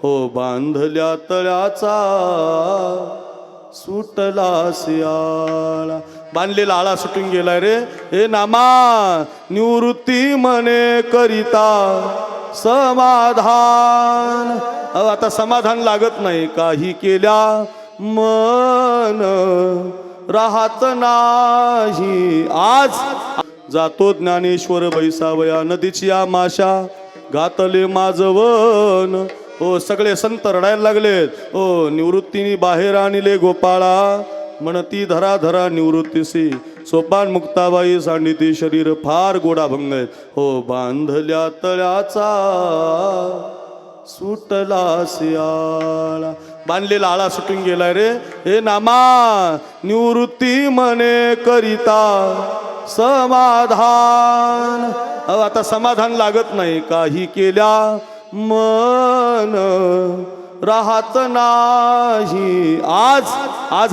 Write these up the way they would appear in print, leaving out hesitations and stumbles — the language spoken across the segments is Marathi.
हो बांधल्या तळ्याचा सुटला सियाळा. बांधलेला आळा सुटून गेलाय रे. हे नामा निवृत्ती मने करिता समाधान. आता समाधान लागत नाही. काही केल्या मन राहत नाही. आज जातो ज्ञानेश्वर बैसावया नदीची या माशा घातले माझवन. हो सगळे संत रडायला लागलेत. हो निवृत्तीनी बाहेर आणले गोपाळा म्हणती धरा धरा निवृत्तीसी. सोपान मुक्ताबाई सांडिती शरीर फार गोडा भंग आहेत. हो बांधल्या तळ्याचा सुटला सियाळा. बांधलेला आळा सुटून गेलाय रे. हे नामा निवृत्ती मने करिता समाधान. आता समाधान लागत नाही. काही केल्या मन राहत नाही. आज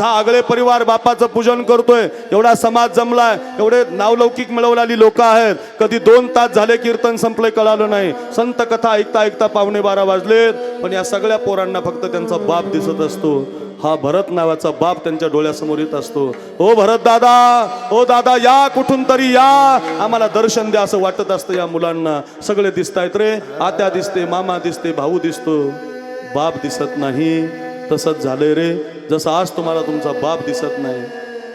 हा आगळे परिवार बापाचं पूजन करतोय. एवढा समाज जमलाय. एवढे नावलौकिक मिळवलेली लोक आहेत. कधी 2 तास झाले कीर्तन संपले कळालं नाही. संत कथा ऐकता ऐकता 11:15 वाजलेत. पण या सगळ्या पोरांना फक्त त्यांचा बाप दिसत असतो. हा भरत नावाचा बाप त्यांच्या डोळ्यासमोर येत असतो. ओ भरत दादा, ओ दादा या कुठून तरी या, आम्हाला दर्शन द्या असं वाटत असतं या मुलांना. सगळे दिसतायत रे. आत्या दिसते, मामा दिसते, भाऊ दिसतो, बाप दिसत नाही. तसंच झालंय रे. जसं आज तुम्हाला तुमचा बाप दिसत नाही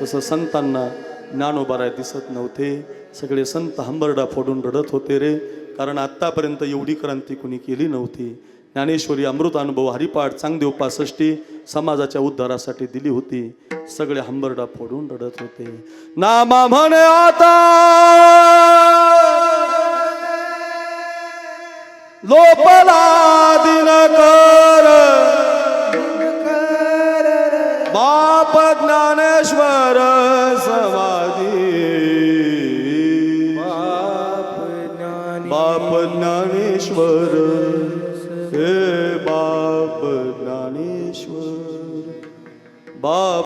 तसं संतांना ज्ञानोबाराय दिसत नव्हते. सगळे संत हंबरडा फोडून रडत होते रे. कारण आत्तापर्यंत एवढी क्रांती कुणी केली नव्हती. ज्ञानेश्वरी अमृत अनुभव हरिपाठ चांगदेव 65 समाजाच्या उद्धारासाठी दिली होती. सगळे हंबरडा फोडून रडत होते. नामा म्हणे आता लोपला दिनकर बाप ज्ञानेश्वर समाधी. बाप ज्ञानेश्वर, हे बाप ज्ञानेश्वर, बाप